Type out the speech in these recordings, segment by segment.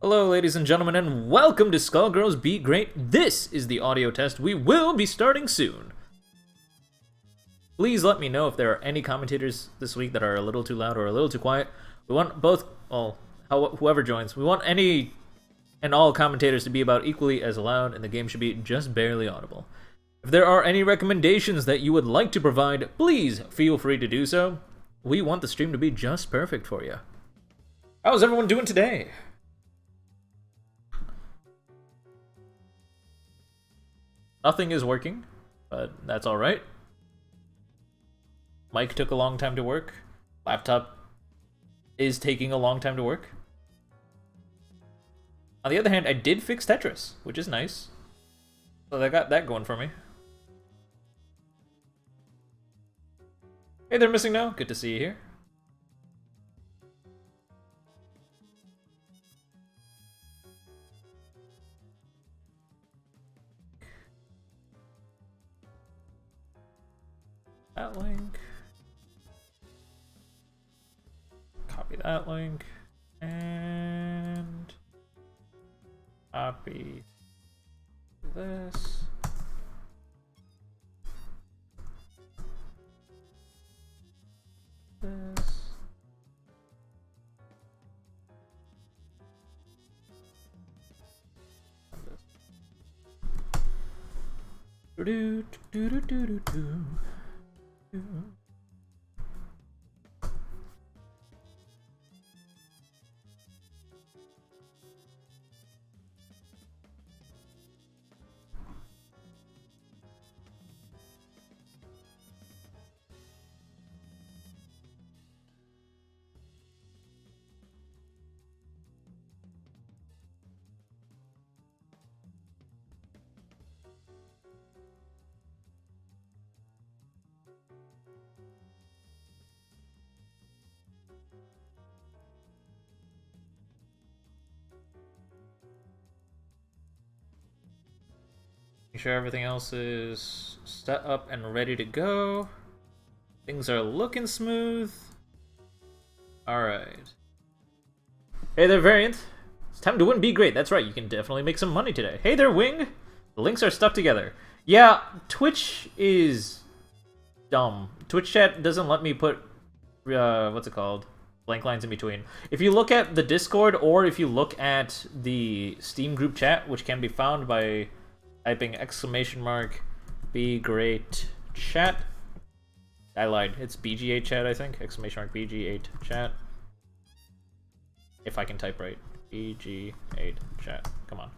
Hello, ladies and gentlemen, and welcome to Skullgirls Beat Great. This is the audio test. We will be starting soon. Please let me know if there are any commentators this week that are a little too loud or a little too quiet. We want both, well, whoever joins, we want any and all commentators to be about equally as loud, and the game should be just barely audible. If there are any recommendations that you would like to provide, please feel free to do so. We want the stream to be just perfect for you. How's everyone doing today? Nothing is working, but that's alright. Mic took a long time to work. Laptop is taking a long time to work. On the other hand, I did fix Tetris, which is nice. So I got that going for me. Hey, they're missing now. Good to see you here. That link. Copy that link. And copy this. This. Do do do do do do do. Make sure everything else is set up and ready to go. Things are looking smooth. Alright. Hey there, Variant. It's time to win Be Great. That's right, you can definitely make some money today. Hey there, Wing. The links are stuck together. Yeah, Twitch is dumb. Twitch chat doesn't let me put, what's it called? Blank lines in between. If you look at the Discord, or if you look at the Steam group chat, which can be found by typing !Be Great chat. I lied. It's BG8 chat, I think. !BG8 chat. If I can type right. BG8 chat. Come on.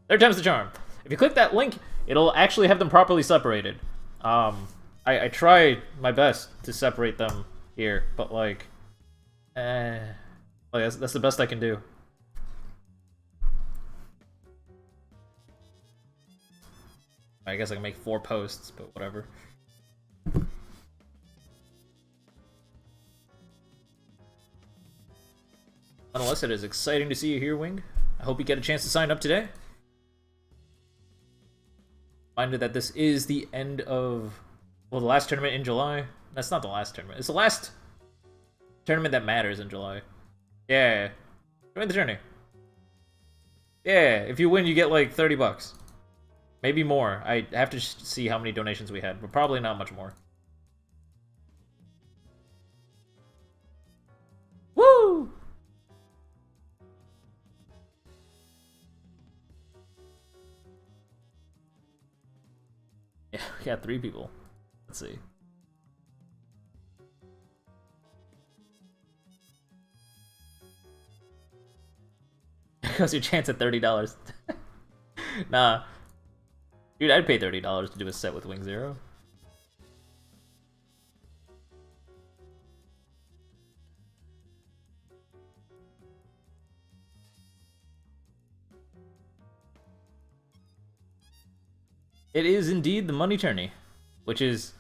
Third time's the charm. If you click that link, it'll actually have them properly separated. I try my best to separate them here, but like, that's the best I can do. I guess I can make 4 posts, but whatever. Nonetheless, it is exciting to see you here, Wing. I hope you get a chance to sign up today. Reminder that this is the end of, well, the last tournament in July. That's not the last tournament. It's the last tournament that matters in July. Yeah. Join the journey. Yeah, if you win, you get like 30 bucks. Maybe more. I have to see how many donations we had, but probably not much more. Woo! Yeah, we got 3 people. Let's see. There goes your chance at $30. Nah. Dude, I'd pay $30 to do a set with Wing Zero. It is indeed the money tourney, which is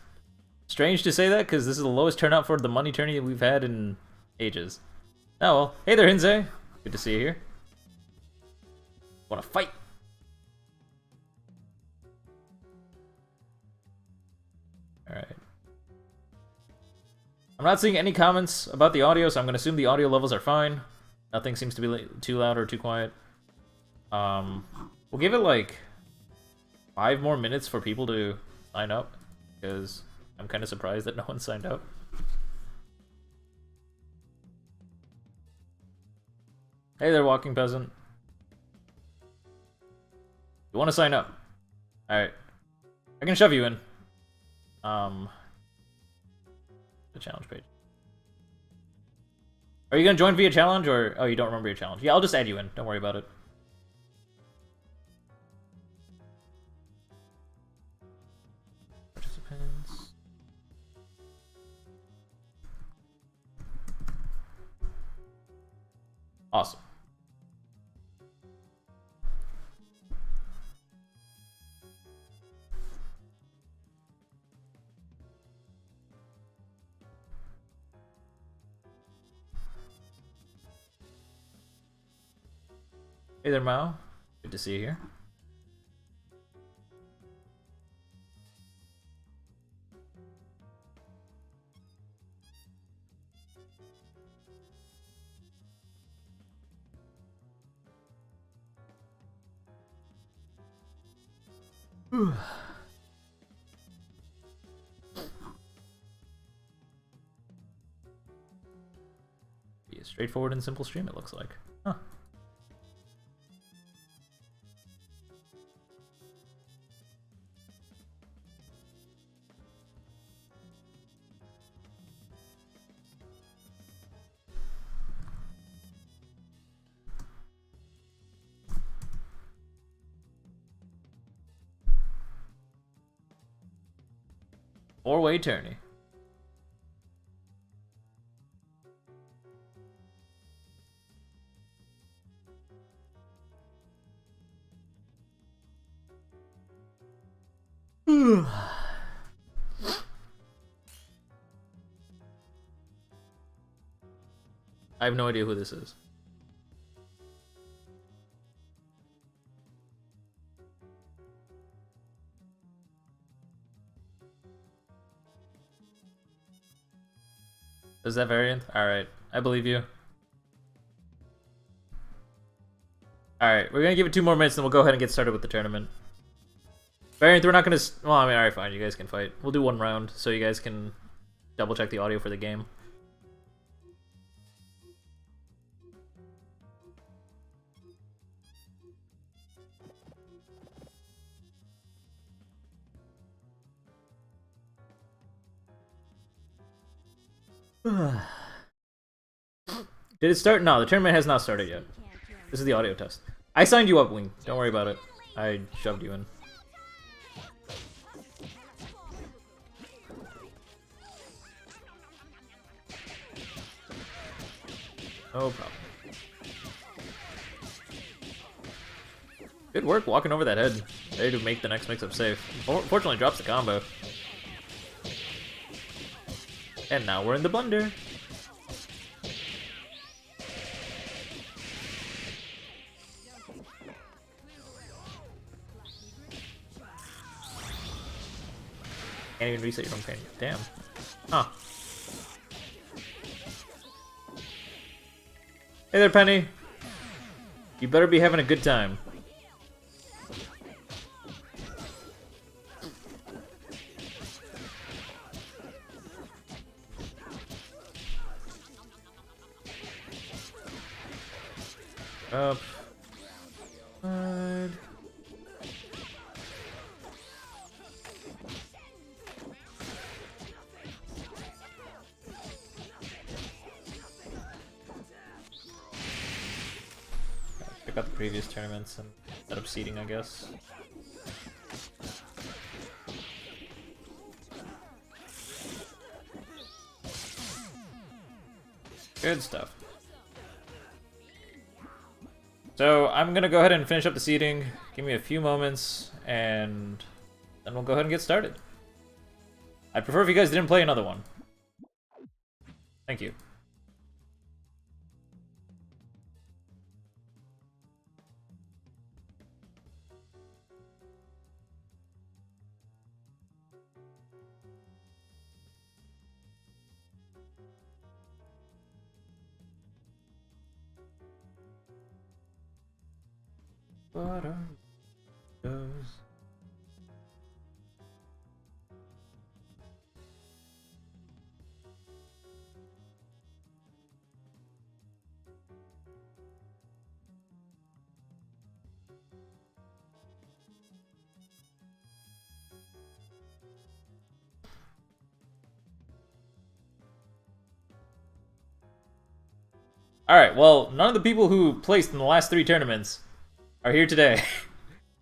Strange to say that, because this is the lowest turnout for the money tourney we've had in ages. Oh well. Hey there, Hinze. Good to see you here. Wanna fight? Alright. I'm not seeing any comments about the audio, so I'm gonna assume the audio levels are fine. Nothing seems to be too loud or too quiet. We'll give it like 5 more minutes for people to sign up, because I'm kind of surprised that no one signed up. Hey there, walking peasant. You want to sign up? Alright. I can shove you in. The challenge page. Are you gonna join via challenge, or... Oh, you don't remember your challenge. Yeah, I'll just add you in. Don't worry about it. Participants. Awesome. Hey there, Mao. Good to see you here. Be a straightforward and simple stream, it looks like. Huh. Four-way tourney. I have no idea who this is. Is that variant? Alright, I believe you. Alright, we're gonna give it 2 more minutes, then we'll go ahead and get started with the tournament. Variant, we're not gonna... Well, I mean, alright, fine, you guys can fight. We'll do 1 round, so you guys can double check the audio for the game. Did it start? No, the tournament has not started yet. This is the audio test. I signed you up, Wing. Don't worry about it. I shoved you in. No problem. Good work walking over that head. Ready to make the next mix-up safe. Fortunately, drops the combo. And now we're in the blender. Can't even reset your own pain. Damn. Huh. Hey there, Penny. You better be having a good time. Up. Side. Check out the previous tournaments and set up seating, I guess. Good stuff. So I'm gonna go ahead and finish up the seating. Give me a few moments, and then we'll go ahead and get started. I'd prefer if you guys didn't play another one. Thank you. What are those? Alright, well, none of the people who placed in the last 3 tournaments are here today.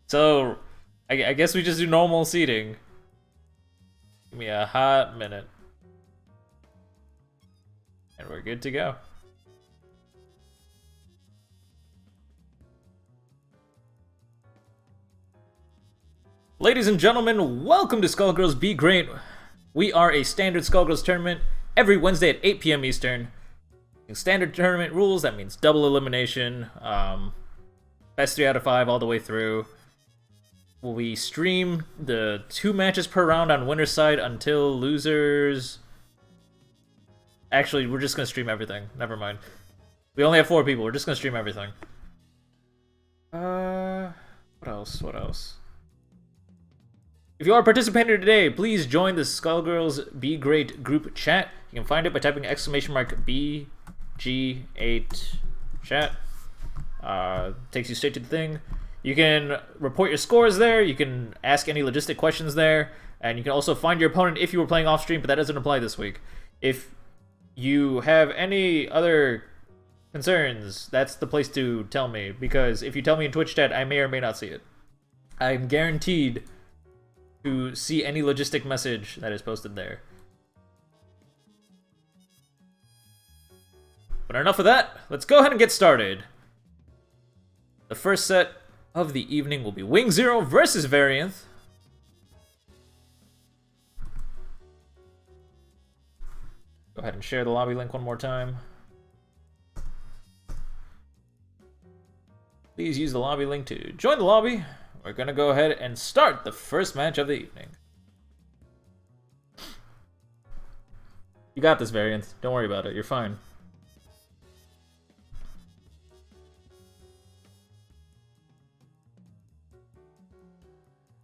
So, I guess we just do normal seating. Give me a hot minute. And we're good to go. Ladies and gentlemen, welcome to Skullgirls Gr8. We are a standard Skullgirls tournament every Wednesday at 8 p.m. Eastern. Standard tournament rules, that means double elimination, best 3 out of 5 all the way through. We stream the 2 matches per round on winner's side until losers... Actually, we're just gonna stream everything. Never mind. We only have 4 people, we're just gonna stream everything. What else? If you are participating today, please join the Skullgirls Gr8 group chat. You can find it by typing !BG8 chat. Takes you straight to the thing. You can report your scores there, you can ask any logistic questions there, and you can also find your opponent if you were playing off stream, but that doesn't apply this week. If you have any other concerns, that's the place to tell me, because if you tell me in Twitch chat, I may or may not see it. I'm guaranteed to see any logistic message that is posted there. But enough of that, let's go ahead and get started. The first set of the evening will be Wing Zero versus Varianth. Go ahead and share the lobby link one more time. Please use the lobby link to join the lobby. We're gonna go ahead and start the first match of the evening. You got this, Varianth. Don't worry about it. You're fine.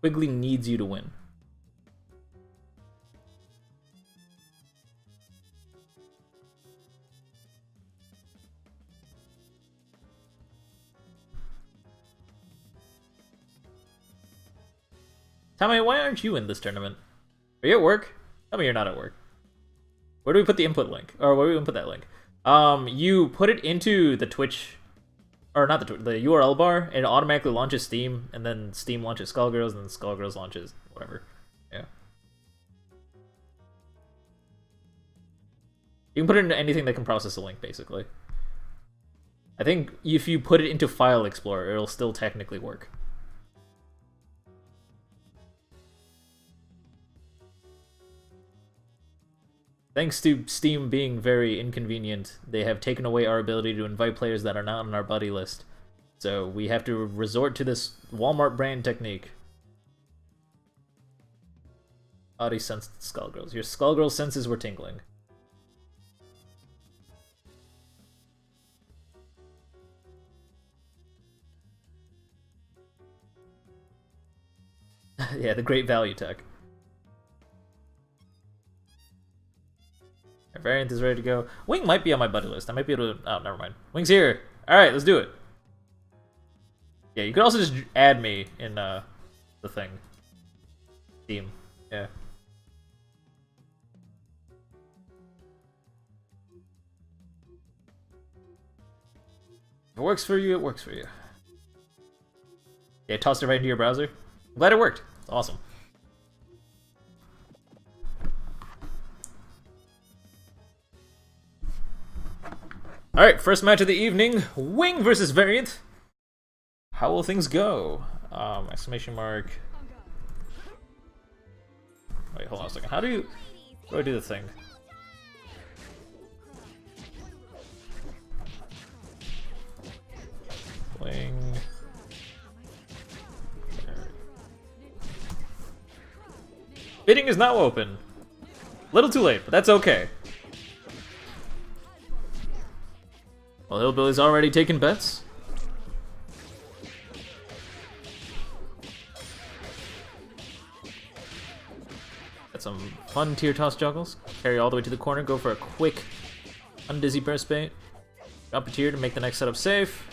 Wiggly needs you to win. Tell me, why aren't you in this tournament? Are you at work? Tell me you're not at work. Where do we put the input link? Or where do we input that link? You put it into the Twitch... Or not the URL bar, and it automatically launches Steam, and then Steam launches Skullgirls, and then Skullgirls launches whatever. Yeah. You can put it into anything that can process a link, basically. I think if you put it into File Explorer, it'll still technically work. Thanks to Steam being very inconvenient, they have taken away our ability to invite players that are not on our buddy list. So we have to resort to this Walmart brand technique. Audi sensed Skullgirls. Your Skullgirl senses were tingling. Yeah, the great value tech. Varianth is ready to go. Wing might be on my buddy list. I might be able to... Oh, never mind. Wing's here. Alright, let's do it. Yeah, you could also just add me in the thing. Team. Yeah. If it works for you, it works for you. Yeah, tossed it right into your browser. I'm glad it worked. It's awesome. Alright, first match of the evening, Wing versus Varianth. How will things go? Exclamation mark. Wait, hold on a second. How do I do the thing? Wing. Bidding is now open. Little too late, but that's okay. Well, Hillbilly's already taken bets. Got some fun tier toss juggles. Carry all the way to the corner, go for a quick undizzy burst bait. Drop a tier to make the next setup safe.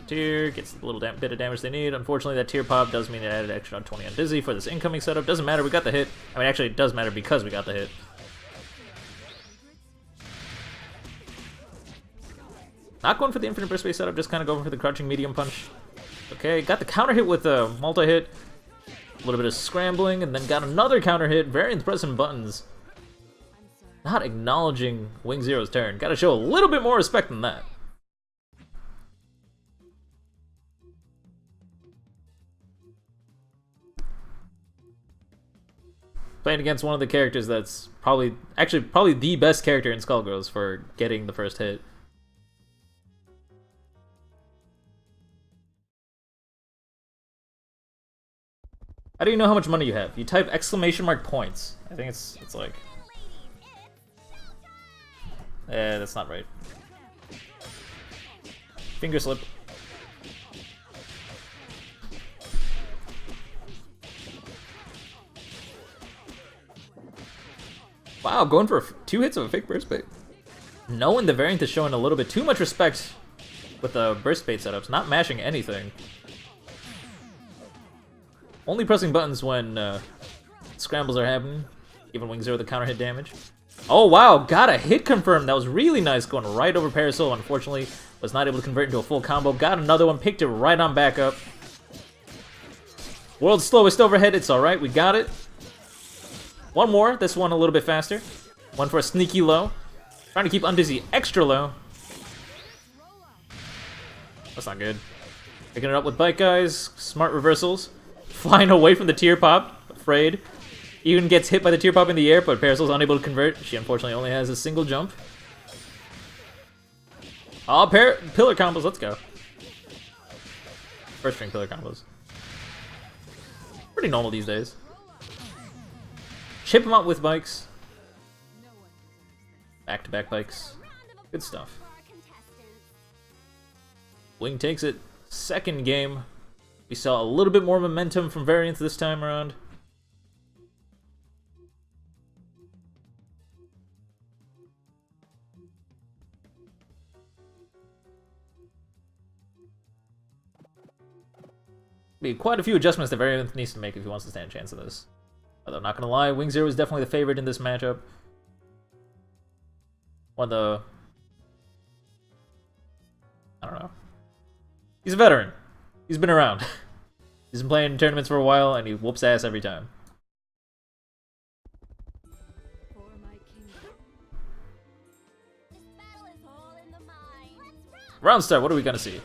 Tier, gets a little bit of damage they need. Unfortunately, that tier pop does mean it added extra on 20 on Dizzy for this incoming setup. Doesn't matter, we got the hit. I mean, actually, it does matter because we got the hit. Not going for the infinite burst base setup, just kind of going for the crouching medium punch. Okay, got the counter hit with a multi-hit. A little bit of scrambling, and then got another counter hit. Variant pressing buttons. Not acknowledging Wing Zero's turn. Gotta show a little bit more respect than that. Playing against one of the characters that's probably the best character in Skullgirls for getting the first hit. How do you know how much money you have? You type !points. I think it's like... that's not right. Finger slip. Wow, going for 2 hits of a fake burst bait. Knowing the variant is showing a little bit too much respect with the burst bait setups, not mashing anything. Only pressing buttons when scrambles are happening, giving Wing Zero the counter hit damage. Oh wow, got a hit confirmed. That was really nice, going right over Parasol. Unfortunately, was not able to convert into a full combo. Got another one, picked it right on back up. World's slowest overhead, it's alright, we got it. One more, this one a little bit faster. One for a sneaky low. Trying to keep Undizzy extra low. That's not good. Picking it up with Bike Guys, smart reversals. Flying away from the tier pop, afraid. Even gets hit by the tier pop in the air, but Parasol's unable to convert. She unfortunately only has a single jump. Oh, pillar combos, let's go. First string pillar combos. Pretty normal these days. Chip him up with bikes. Back-to-back bikes. Good stuff. Wing takes it. Second game. We saw a little bit more momentum from variants this time around. Be quite a few adjustments that variant needs to make if he wants to stand a chance of this. Although, not gonna lie, Wing Zero is definitely the favorite in this matchup. One of the... I don't know. He's a veteran. He's been around. He's been playing tournaments for a while, and he whoops ass every time. Round start, what are we gonna see?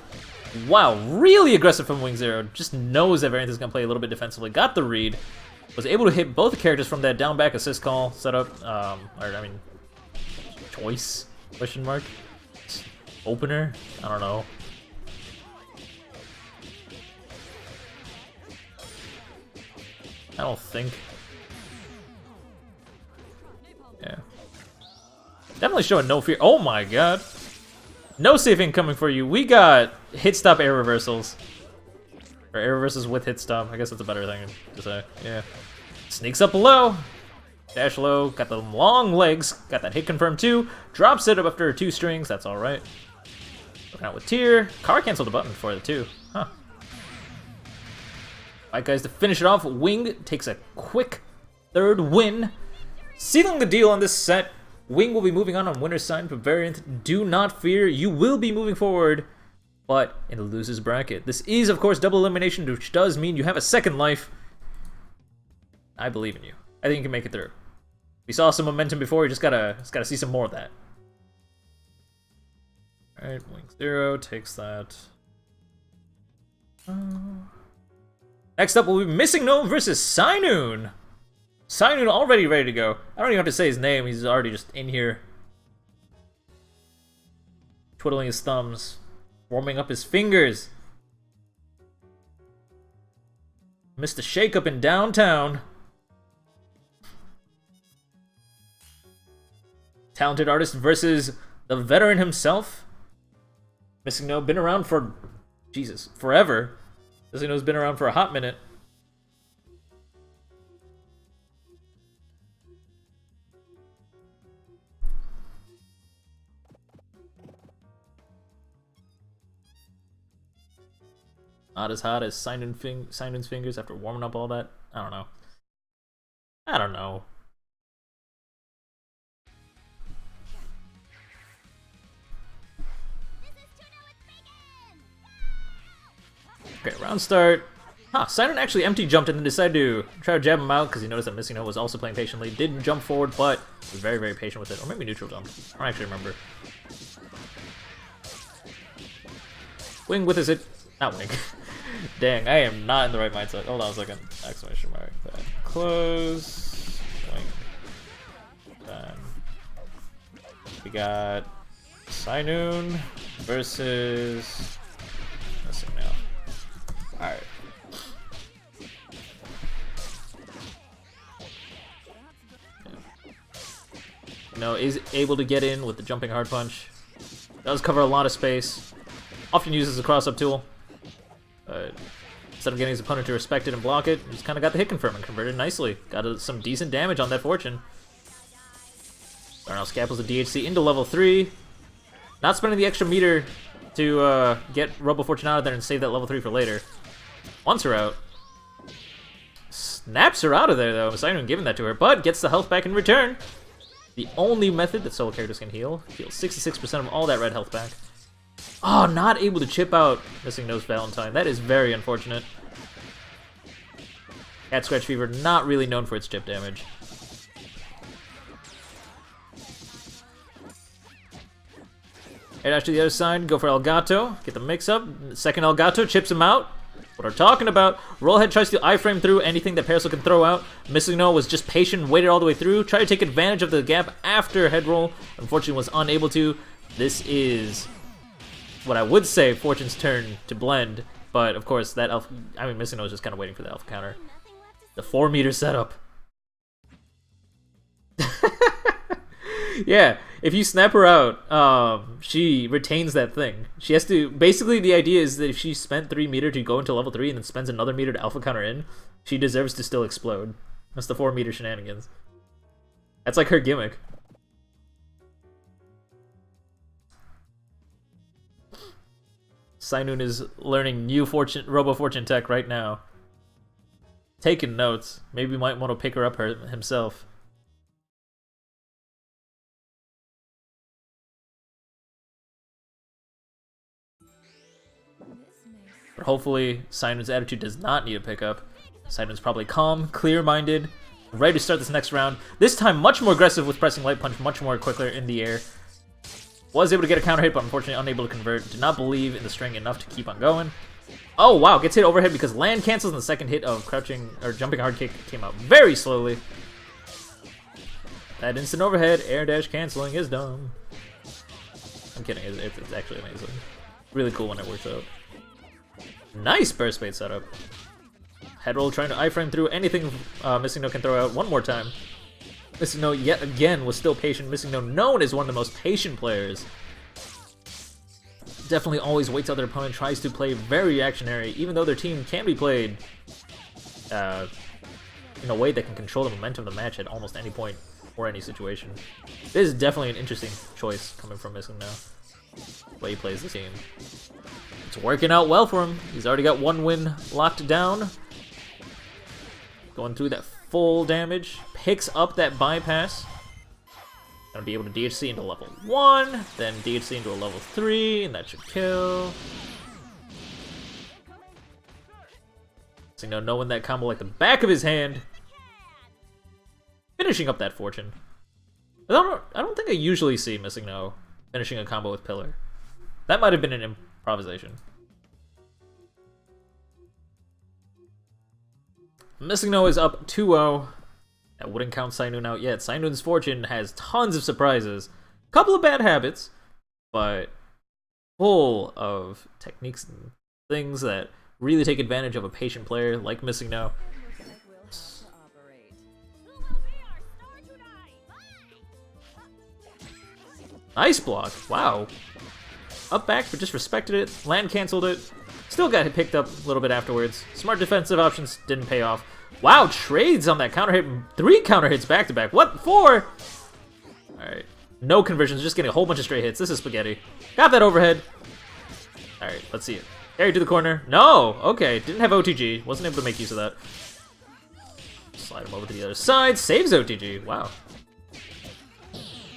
Wow, really aggressive from Wing Zero. Just knows that Variant is gonna play a little bit defensively. Got the read. Was able to hit both characters from that down back assist call setup. Choice? Question mark? Opener? I don't know. I don't think. Yeah. Definitely showing no fear. Oh my god. No saving coming for you. We got hit stop air reversals. Or air reversals with hit stop. I guess that's a better thing to say. Yeah. Sneaks up low. Dash low. Got the long legs. Got that hit confirmed too. Drops it up after 2 strings. That's alright. Looking out with tier. Car canceled the button for it too. Huh. Alright guys, to finish it off, Wing takes a quick 3rd win. Sealing the deal on this set. Wing will be moving on winner's side, but Variant, do not fear. You will be moving forward, but in the loser's bracket. This is, of course, double elimination, which does mean you have a second life. I believe in you. I think you can make it through. We saw some momentum before, you just gotta see some more of that. Alright, Wing Zero takes that. Next up will be Missing Gnome versus Cynoon. Sainun already ready to go. I don't even have to say his name, he's already just in here. Twiddling his thumbs. Warming up his fingers. Missed a shake-up in downtown. Talented artist versus the veteran himself. Missing No, been around for, Jesus, forever. Missing No's been around for a hot minute. Not as hot as Sainun's fingers after warming up all that. I don't know. I don't know. Okay, round start. Huh, Sainun actually empty jumped and then decided to try to jab him out because he noticed that Missing No was also playing patiently. Didn't jump forward, but was very, very patient with it. Or maybe neutral jump. I don't actually remember. Wing with his hit. Not wing. Dang, I am not in the right mindset. Hold on a second. Exclamation mark. Then close. Wing. Then we got Sainun versus Missing No. Alright. No, is able to get in with the jumping hard punch. Does cover a lot of space. Often uses a cross-up tool. Instead of getting his opponent to respect it and block it, just kind of got the hit confirm and converted nicely. Got some decent damage on that Fortune. Now scalpels the DHC into level 3. Not spending the extra meter to get Robo Fortune out of there and save that level 3 for later. Wants her out. Snaps her out of there though. Sainun giving that to her, but gets the health back in return. The only method that solo characters can heal. Heals 66% of all that red health back. Oh, not able to chip out Missing No's Valentine. That is very unfortunate. Cat Scratch Fever, not really known for its chip damage. Air dash to the other side, go for Elgato, get the mix up. Second Elgato, chips him out. What are talking about? Rollhead tries to iframe through anything that Parasol can throw out. Missing No was just patient, waited all the way through, tried to take advantage of the gap after head roll. Unfortunately was unable to. This is what I would say Fortune's turn to blend, but of course that alpha, I mean Missing No was just kind of waiting for the alpha counter. The 4-meter setup. Yeah, if you snap her out, she retains that thing. She has to, basically the idea is that if she spent 3 meter to go into level 3 and then spends another meter to alpha counter in, she deserves to still explode. That's the 4-meter shenanigans. That's like her gimmick. Sainun is learning new Robo Fortune tech right now. Taking notes. Maybe might want to pick her up himself. But hopefully, Sainun's attitude does not need a pickup. Sainun's probably calm, clear-minded, ready to start this next round. This time, much more aggressive with pressing Light Punch, much more quicker in the air. Was able to get a counter hit, but unfortunately unable to convert. Did not believe in the string enough to keep on going. Oh, wow, gets hit overhead because land cancels, and the second hit of crouching, or jumping hard kick came out very slowly. That instant overhead, air dash canceling is dumb. I'm kidding, it's actually amazing. Really cool when it works out. Nice burst bait setup. Head roll trying to iframe through anything Missing No can throw out one more time. Missing No yet again was still patient. Missing No known as one of the most patient players. Definitely always waits out their opponent, tries to play very reactionary, even though their team can be played in a way that can control the momentum of the match at almost any point or any situation. This is definitely an interesting choice coming from Missing No. The way he plays the team. It's working out well for him. He's already got 1 win locked down. Going through that full damage. Picks up that bypass. Gonna be able to DHC into level 1, then DHC into a level 3, and that should kill. So, knowing that combo like the back of his hand. Finishing up that Fortune. I don't think I usually see Missing No finishing a combo with Pillar. That might have been an improvisation. Missing No is up 2-0. That wouldn't count Sainun out yet. Sainun's fortune has tons of surprises. Couple of bad habits, but full of techniques and things that really take advantage of a patient player like Missing No. Nice block. Wow. Up back, but just respected it. Land canceled it. Still got picked up a little bit afterwards. Smart defensive options didn't pay off. Wow, trades on that counter hit. 3 counter hits back to back. What? 4? Alright. No conversions, just getting a whole bunch of straight hits. This is spaghetti. Got that overhead. Alright, let's see it. Carry to the corner. No! Okay, didn't have OTG. Wasn't able to make use of that. Slide him over to the other side. Saves OTG. Wow.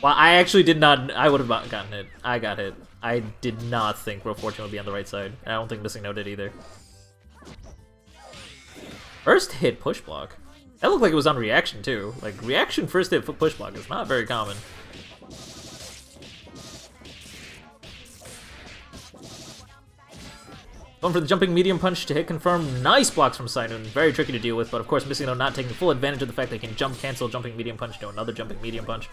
Well, I actually did not. I would have gotten it. I got hit. I did not think Real Fortune would be on the right side. I don't think Missing No did either. First hit push block. That looked like it was on reaction too. Like, reaction first hit push block is not very common. Going for the jumping medium punch to hit confirm. Nice blocks from Sainun. Very tricky to deal with, but of course Missing No not taking full advantage of the fact that he can jump cancel jumping medium punch to another jumping medium punch.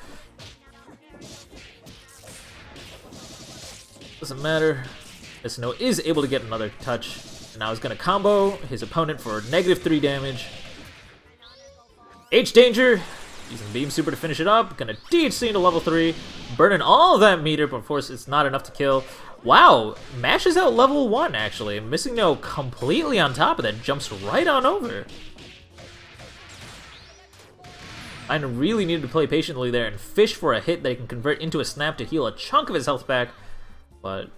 Doesn't matter. Missing No is able to get another touch. And now he's going to combo his opponent for -3 damage. H-Danger. Using Beam Super to finish it up. Gonna DHC into level 3. Burning all of that meter, but of course it's not enough to kill. Wow. Mashes out level 1, actually. Missing No completely on top of that. Jumps right on over. I really needed to play patiently there and fish for a hit that he can convert into a snap to heal a chunk of his health back. But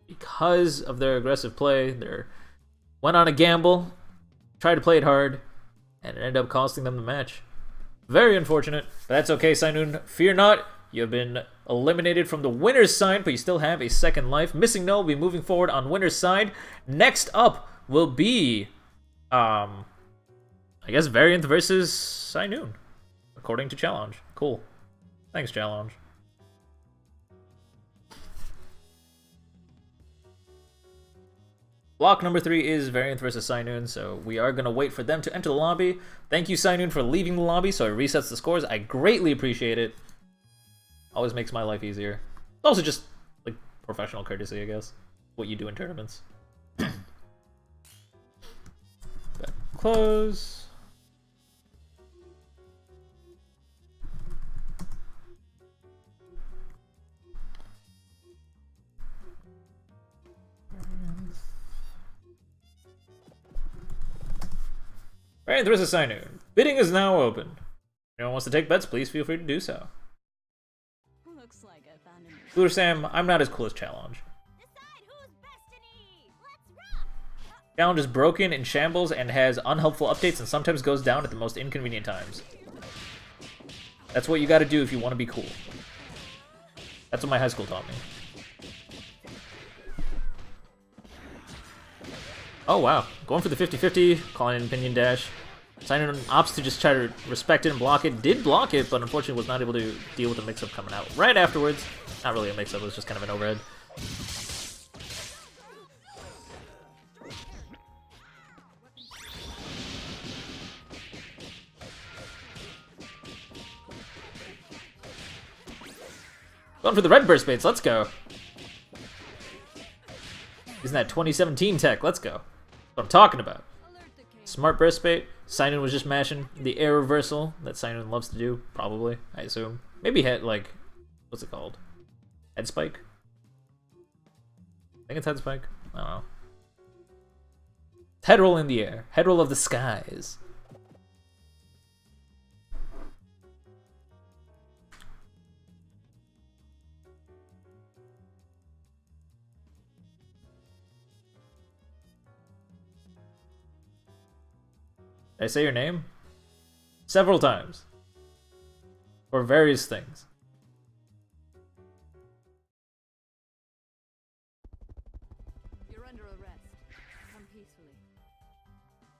because of their aggressive play, they went on a gamble, tried to play it hard, and it ended up costing them the match. Very unfortunate, but that's okay, Sainun. Fear not, you have been eliminated from the winner's side, but you still have a second life. Missing No will be moving forward on winner's side. Next up will be, I guess, Variant versus Sainun, according to Challenge. Cool. Thanks, Challenge. Block number 3 is Variant versus Sainun, so we are going to wait for them to enter the lobby. Thank you, Sainun, for leaving the lobby, so it resets the scores. I greatly appreciate it. Always makes my life easier. Also just, like, professional courtesy, I guess. What you do in tournaments. Close. Variant versus Sainun. Bidding is now open. If anyone wants to take bets, please feel free to do so. Looks like I found him. Luder Sam, I'm not as cool as Challenge. Challenge is broken, in shambles, and has unhelpful updates and sometimes goes down at the most inconvenient times. That's what you gotta do if you want to be cool. That's what my high school taught me. Oh wow, going for the 50-50, calling in Pinion Dash. Sainun opts to just try to respect it and block it. Did block it, but unfortunately was not able to deal with the mix-up coming out right afterwards. Not really a mix-up, it was just kind of an overhead. Going for the red burst baits, let's go. Isn't that 2017 tech? Let's go. What I'm talking about. Smart burst bait. Sainun was just mashing the air reversal that Sainun loves to do, probably, I assume. Maybe head, like, what's it called? Head spike? I think it's head spike. I don't know. Head roll in the air. Head roll of the skies. Did I say your name? Several times. For various things. You're under arrest. Come peacefully.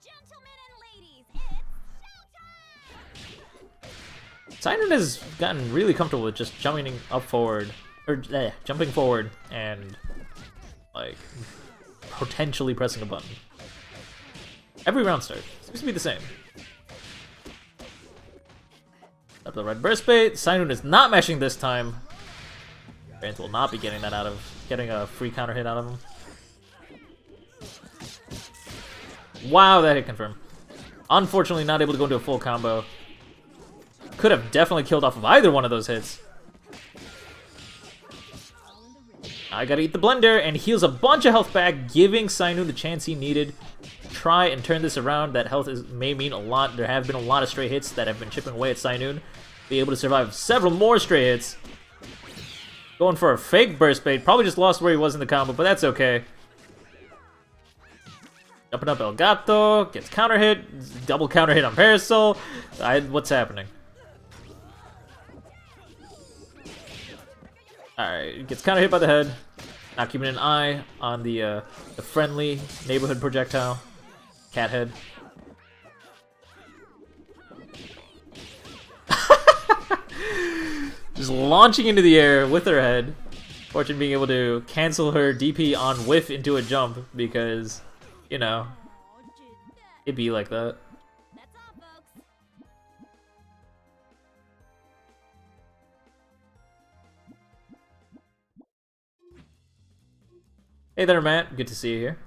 Gentlemen and ladies, it's showtime! Sainun has gotten really comfortable with just jumping up forward, or jumping forward and like potentially pressing a button. Every round start seems to be the same. Up the red burst bait. Sainun is not mashing this time. Variant will not be getting that getting a free counter hit out of him. Wow, that hit confirmed. Unfortunately, not able to go into a full combo. Could have definitely killed off of either one of those hits. I gotta eat the blender, and heals a bunch of health back, giving Sainun the chance he needed. Try and turn this around. That health may mean a lot. There have been a lot of stray hits that have been chipping away at Sainun. Be able to survive several more stray hits. Going for a fake burst bait. Probably just lost where he was in the combo, but that's okay. Jumping up El Gato. Gets counter hit. Double counter hit on Parasol. What's happening? Alright, gets counter hit by the head. Not keeping an eye on the friendly neighborhood projectile. Cat head. Just launching into the air with her head. Fortune being able to cancel her DP on whiff into a jump because, you know, it'd be like that. That's all, folks. Hey there, Matt. Good to see you here.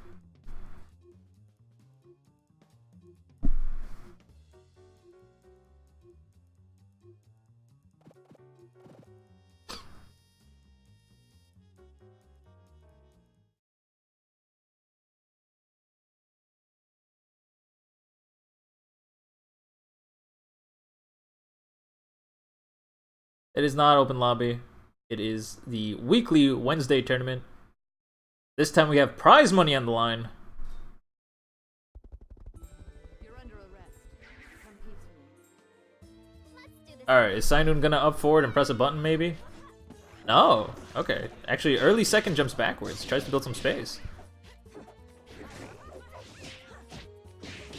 It is not open lobby. It is the weekly Wednesday tournament. This time we have prize money on the line. You're under arrest. Come peacefully. Let's do this. Alright, is Sainun gonna up forward and press a button maybe? No. Okay. Actually, early second jumps backwards. Tries to build some space.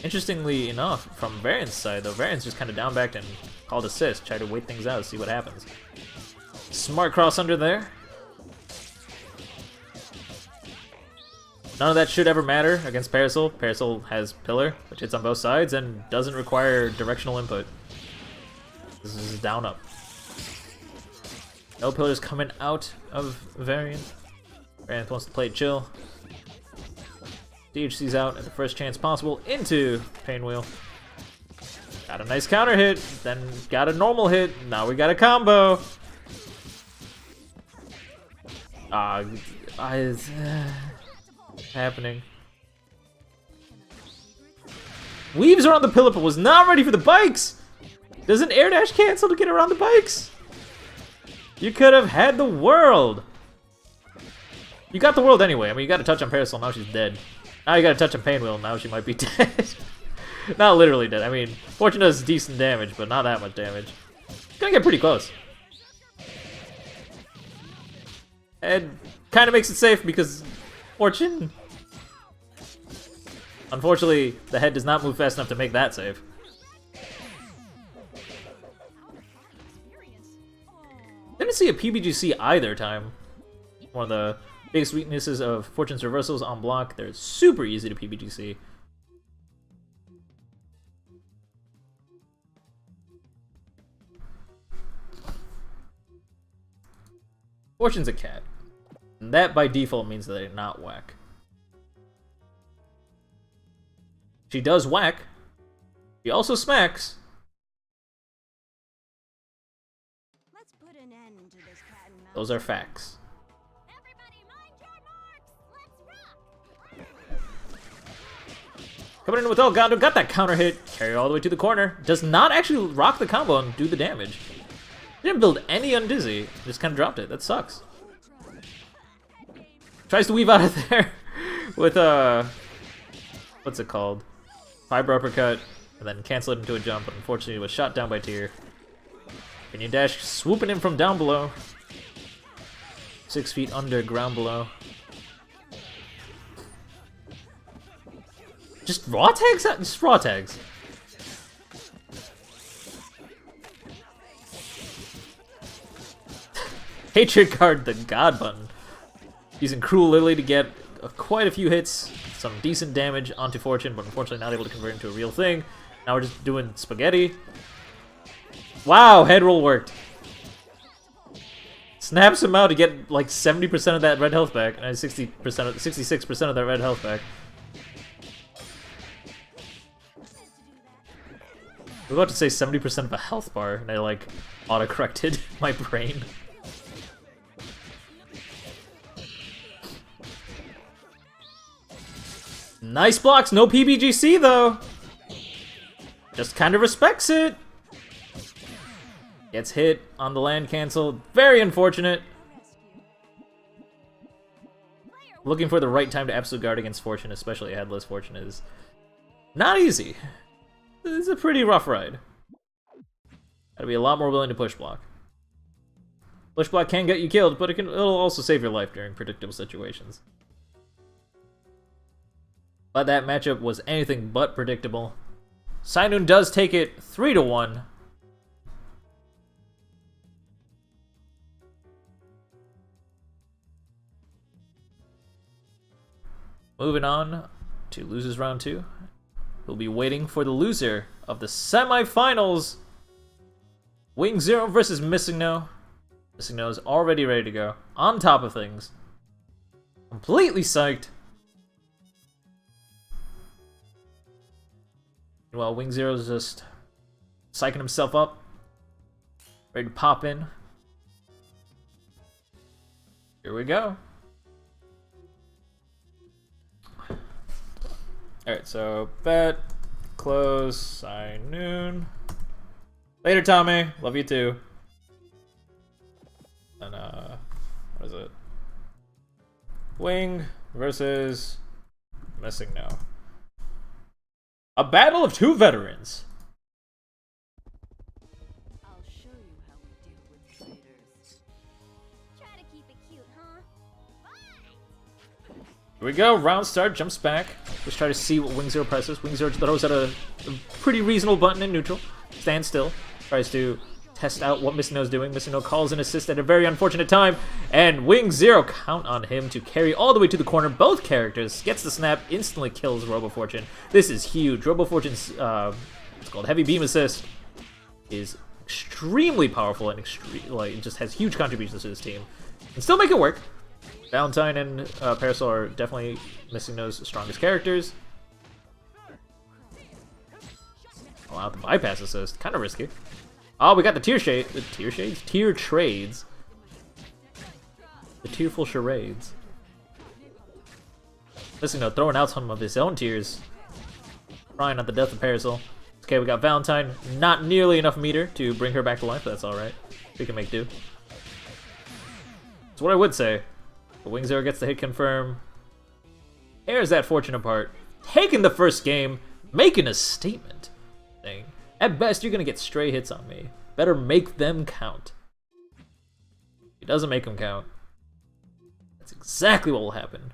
Interestingly enough, from Variant's side though, Variant's just kind of down backed and called assist. Try to wait things out, see what happens. Smart cross under there. None of that should ever matter against Parasol. Parasol has Pillar, which hits on both sides and doesn't require directional input. This is down up. No Pillars coming out of Variant. Variant wants to play it chill. DHC's out at the first chance possible into Pain Wheel. Got a nice counter hit, then got a normal hit. Now we got a combo. Happening. Weaves around the pillar, but was not ready for the bikes. Does an air dash cancel to get around the bikes? You could have had the world. You got the world anyway. I mean, you got a touch on Parasol, now she's dead. Now you got a touch on Pain Wheel, now she might be dead. Not literally dead. I mean, Fortune does decent damage, but not that much damage. It's gonna get pretty close. And kind of makes it safe because Fortune... Unfortunately, the head does not move fast enough to make that safe. Didn't see a PBGC either time. One of the biggest weaknesses of Fortune's reversals on block, they're super easy to PBGC. Fortune's a cat. And that by default means that they're not whack. She does whack. She also smacks. Let's put an end to this cat and mouse. Those are facts. Everybody mind your marks. Let's rock. Coming in with El Gato, got that counter hit. Carry all the way to the corner. Does not actually rock the combo and do the damage. Didn't build any undizzy. Just kind of dropped it. That sucks. Tries to weave out of there with what's it called? Fiber uppercut, and then cancel it into a jump, but unfortunately was shot down by Tier. Pinion dash swooping in from down below. 6 feet under ground below. Just raw tags? Just raw tags. Hatred card, the God button. Using Cruel Lily to get quite a few hits, some decent damage onto Fortune, but unfortunately not able to convert into a real thing. Now we're just doing spaghetti. Wow, head roll worked. Snaps him out to get like 70% of that red health back, and 66% of that red health back. I was about to say 70% of a health bar, and I like auto-corrected my brain. Nice blocks, no PBGC though. Just kind of respects it. Gets hit on the land cancel. Very unfortunate. Looking for the right time to absolute guard against Fortune, especially Headless Fortune, is not easy. It's a pretty rough ride. Gotta be a lot more willing to push block. Push block can get you killed, but it'll also save your life during predictable situations. But that matchup was anything but predictable. Sainun does take it 3-1. Moving on to losers round 2. We'll be waiting for the loser of the semifinals. Wing Zero versus Missing No. Missing No is already ready to go. On top of things. Completely psyched. Meanwhile, Wing Zero's just psyching himself up. Ready to pop in. Here we go. Alright, so bet, close, sign noon. Later, Tommy. Love you too. And what is it? Wing versus Missing No. A battle of two veterans. I'll show you how we deal with traitors. Try to keep it cute, huh? Here we go. Round start. Jumps back. Let's try to see what Wing Zero presses. Wing Zero throws out a pretty reasonable button in neutral. Stands still. Tries to test out what Missing No's doing. Missing No calls an assist at a very unfortunate time. And Wing Zero, count on him to carry all the way to the corner. Both characters. Gets the snap. Instantly kills Robo Fortune. This is huge. Robo Fortune's, it's called Heavy Beam Assist, is extremely powerful and it just has huge contributions to this team. And still make it work. Valentine and Parasol are definitely Missing No's strongest characters. Allow the bypass assist. Kind of risky. Oh, we got the tier shade. The tier shades? Tier trades. The tearful charades. Missing No throwing out some of his own tears. Crying at the death of Parasol. Okay, we got Valentine. Not nearly enough meter to bring her back to life, but that's alright. We can make do. That's what I would say. The Wing Zero gets the hit confirm. Tears that Fortune apart. Taking the first game. Making a statement. Saying, at best, you're gonna get stray hits on me. Better make them count. If he doesn't make them count, that's exactly what will happen.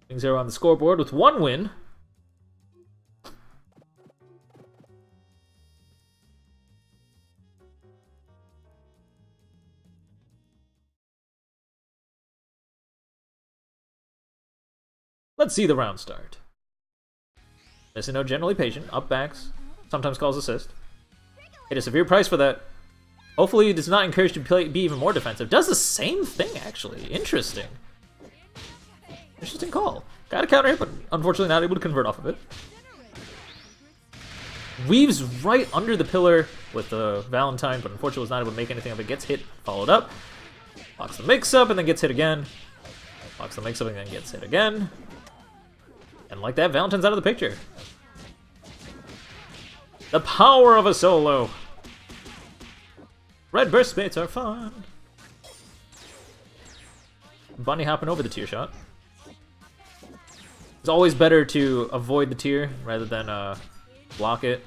Wing Zero on the scoreboard with 1 win. Let's see the round start. Missing No generally patient, up backs, sometimes calls assist. Paid a severe price for that. Hopefully he does not encourage to be even more defensive. Does the same thing, actually. Interesting. Interesting call. Got a counter hit, but unfortunately not able to convert off of it. Weaves right under the pillar with the Valentine, but unfortunately was not able to make anything of it. Gets hit, followed up. Blocks the mix-up, and then gets hit again. Blocks the mix-up, and then gets hit again. And like that, Valentine's out of the picture. The power of a solo. Red burst baits are fun. Bunny hopping over the tier shot. It's always better to avoid the tier rather than block it.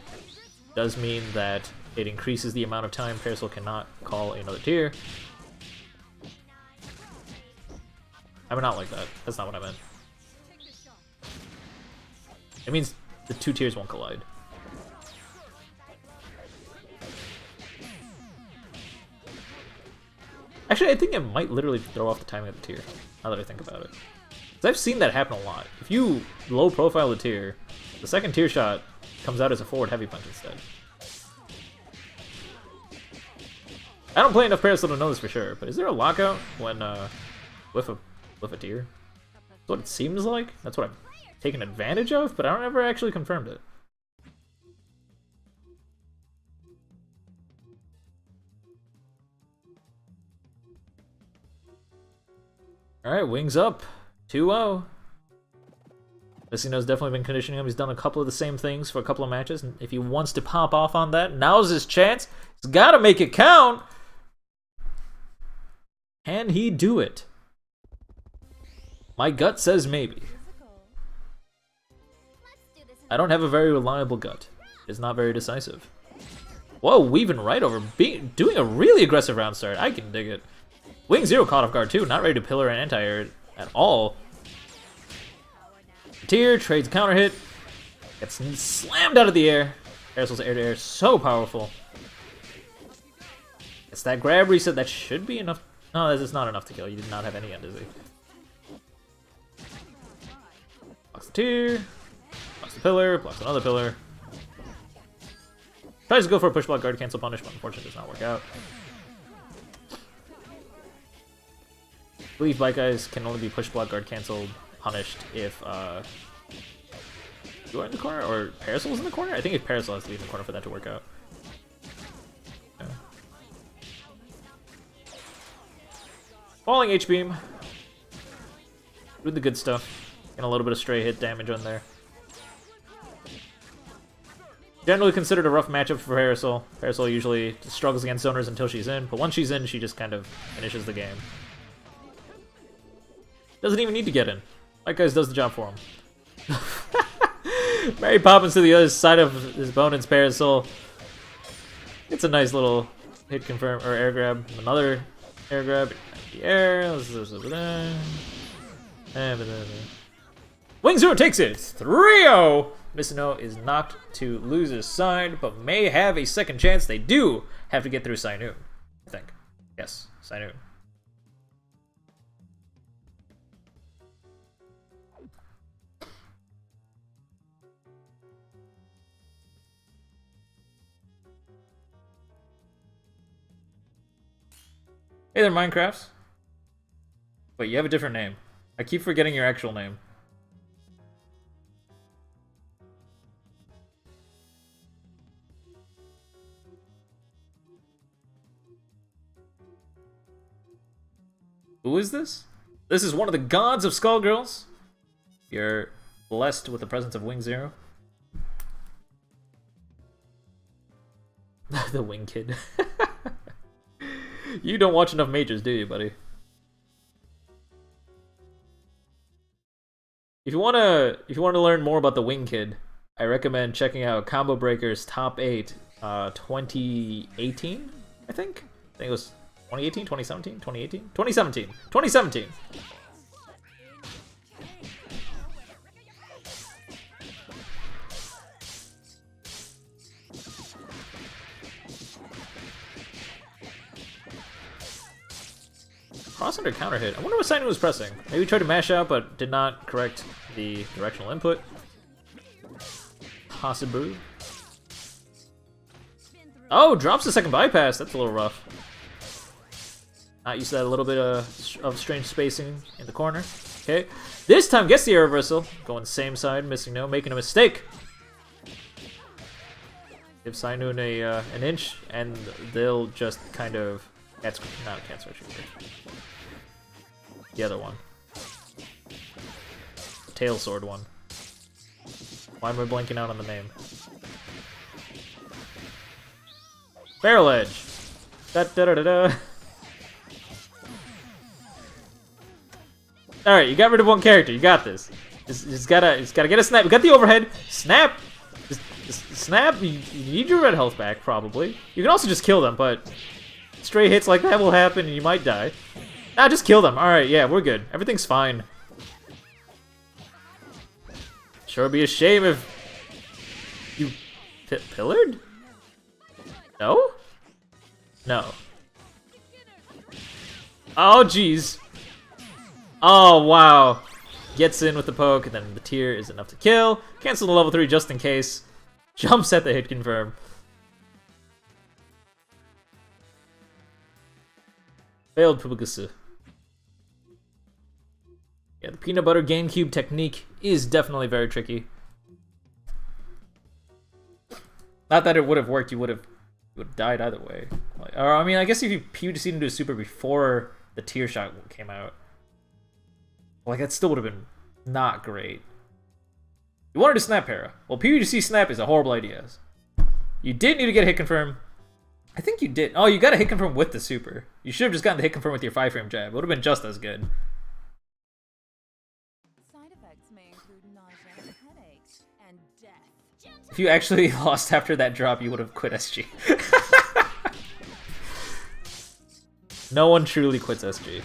Does mean that it increases the amount of time Parasol cannot call another tier. I mean, not like that. That's not what I meant. It means the two tiers won't collide. Actually, I think it might literally throw off the timing of the tier, now that I think about it. Because I've seen that happen a lot. If you low profile the tier, the second tier shot comes out as a forward heavy punch instead. I don't play enough Parasol to know this for sure, but is there a lockout when with a tier? That's what it seems like. That's what I've taken advantage of, but I don't ever actually confirmed it. Alright, wings up. 2-0. Vecino's definitely been conditioning him. He's done a couple of the same things for a couple of matches, and if he wants to pop off on that, now's his chance. He's got to make it count. Can he do it? My gut says maybe. I don't have a very reliable gut. It's not very decisive. Whoa, weaving right over. Doing a really aggressive round start. I can dig it. Wing 0 caught off guard too. Not ready to pillar and anti-air at all. Tier trades counter hit. Gets slammed out of the air. Parasol's air to air so powerful. It's that grab reset that should be enough. No, this is not enough to kill. You did not have any end, is he? Blocks the tier. Blocks the pillar. Blocks another pillar. Tries to go for a push block guard cancel punish, but unfortunately does not work out. I believe bike guys can only be push block guard canceled punished if you are in the corner or Parasol's in the corner? I think if Parasol has to be in the corner for that to work out. Yeah. Falling H-beam. Doing the good stuff. And a little bit of stray hit damage on there. Generally considered a rough matchup for Parasol. Parasol usually struggles against zoners until she's in, but once she's in, she just kind of finishes the game. Doesn't even need to get in. That guy does the job for him. Mary Poppins to the other side of his opponent's Parasol. It's a nice little hit confirm or air grab. Another air grab. The air. Wing 0 takes it. 3-0. Vecino is knocked to lose his side, but may have a second chance. They do have to get through Sainoon, I think. Yes, Sainoon. Hey there, Minecrafts. Wait, you have a different name. I keep forgetting your actual name. Who is this? This is one of the gods of Skullgirls. You're blessed with the presence of Wing 0. The Wing Kid. You don't watch enough majors, do you, buddy? If you wanna learn more about the Wing Kid, I recommend checking out Combo Breaker's Top 8, 2018, I think it was 2018, 2017, 2018, 2017, 2017. Cross under counter hit. I wonder what Sainu was pressing. Maybe tried to mash out, but did not correct the directional input. Possible. Oh, drops the second bypass. That's a little rough. Not used to that. A little bit of strange spacing in the corner. Okay. This time gets the air reversal. Going same side, missing no, making a mistake. Give Sainu an inch, and they'll just kind of... That's not a cancer shooter. The other one. The tail sword one. Why am I blanking out on the name? Barrel edge. Da da da da da. All right, you got rid of one character. You got this. Just gotta get a snap. We got the overhead. Snap. Just snap. You need your red health back probably. You can also just kill them, but stray hits like that will happen and you might die. Nah, just kill them. Alright, yeah, we're good. Everything's fine. Sure would be a shame if you pillared? No? No. Oh, jeez. Oh, wow. Gets in with the poke, and then the tier is enough to kill. Cancel the level 3 just in case. Jumps at the hit confirm. Failed Pubugusu. Yeah, the peanut butter GameCube technique is definitely very tricky. Not that it would have worked, you would have died either way. Like, or I mean, I guess if you PUGC'd into a super before the tier shot came out, like that still would have been not great. You wanted to snap Hera. Well, PUGC snap is a horrible idea. You did need to get a hit confirm. I think you did. Oh, you got a hit confirm with the super. You should have just gotten the hit confirm with your 5-frame jab. It would have been just as good. Side effects may include nausea, headaches, and death. If you actually lost after that drop, you would have quit SG. No one truly quits SG.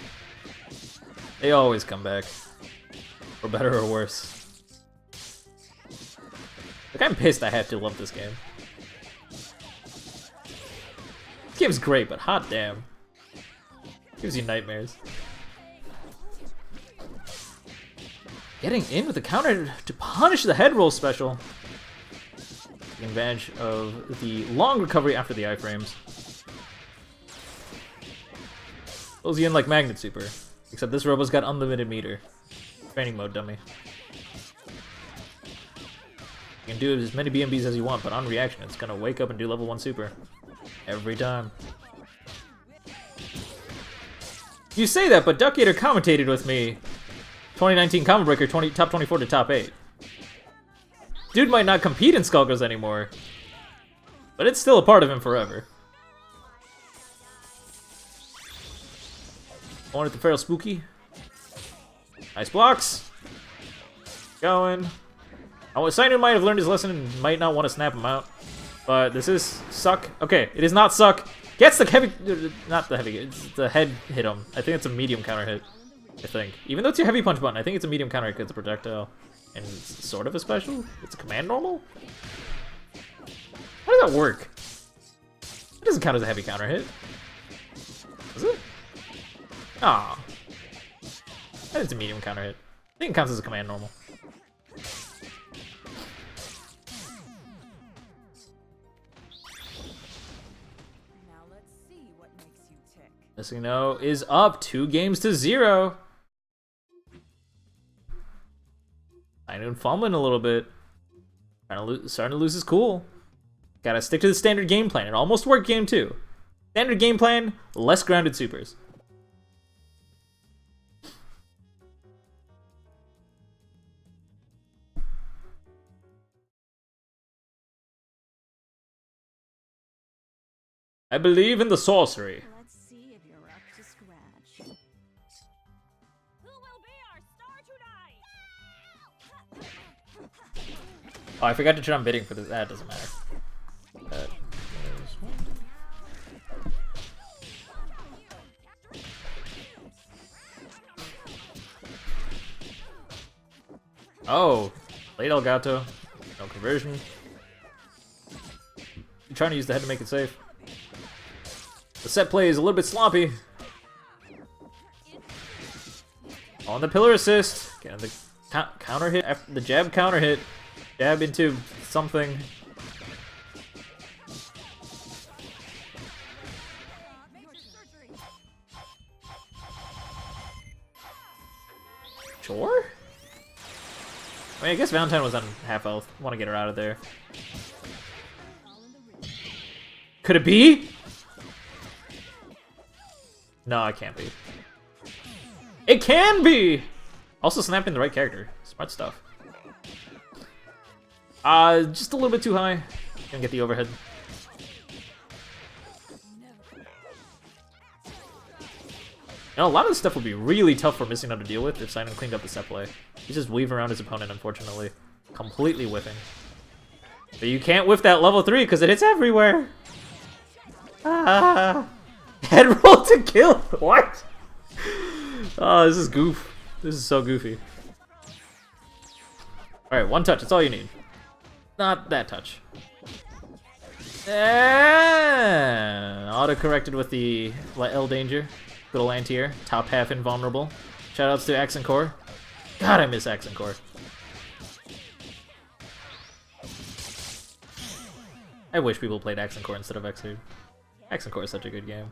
They always come back. For better or worse. Like, I'm pissed I have to love this game. This game's great, but hot damn. Gives you nightmares. Getting in with a counter to punish the head roll special. Taking advantage of the long recovery after the iframes. Pulls you in like Magnet Super. Except this robo's got unlimited meter. Training mode, dummy. You can do as many BMBs as you want, but on reaction, it's gonna wake up and do level 1 super. Every time. You say that, but Duck Eater commentated with me 2019 Combo Breaker top 24 to top 8. Dude might not compete in Skullgirls anymore, but it's still a part of him forever. Going at the Feral Spooky. Nice blocks. Going. Sainu might have learned his lesson and might not want to snap him out. But this is suck. Okay, it is not suck. Gets the heavy, not the heavy, it's the head hit him. I think it's a medium counter hit, I think. Even though it's your heavy punch button, I think it's a medium counter hit because it's a projectile. And it's sort of a special? It's a command normal? How does that work? It doesn't count as a heavy counter hit. Does it? Ah. I think it's a medium counter hit. I think it counts as a command normal. Messino is up 2 games to 0. Sainu fumbling a little bit. Starting to lose his cool. Gotta stick to the standard game plan. It almost worked game 2. Standard game plan, less grounded supers. I believe in the sorcery. Let's see if you're up to scratch. Who will be our star tonight? Oh, I forgot to turn on bidding for this. That doesn't matter. Oh, late Elgato. No conversion. You're trying to use the head to make it safe. The set play is a little bit sloppy. On the pillar assist. Getting the counter hit after the jab counter hit. Jab into something. Sure? I mean, I guess Valentine was on half health. Want to get her out of there. Could it be? No, it can't be. It can be! Also snapping the right character. Smart stuff. Just a little bit too high. Gonna get the overhead. You know, a lot of this stuff would be really tough for Missing to deal with if Sainu cleaned up the set play. He's just weaving around his opponent, unfortunately. Completely whiffing. But you can't whiff that level 3 because it hits everywhere! Ah! Head roll to kill! What? Oh, this is goof. This is so goofy. Alright, 1 touch. That's all you need. Not that touch. Auto-corrected with the L danger. Good ol' anti-air. Top half invulnerable. Shoutouts to Accent Core. God, I miss Accent Core. I wish people played Accent Core instead of Xrd. Accent Core is such a good game.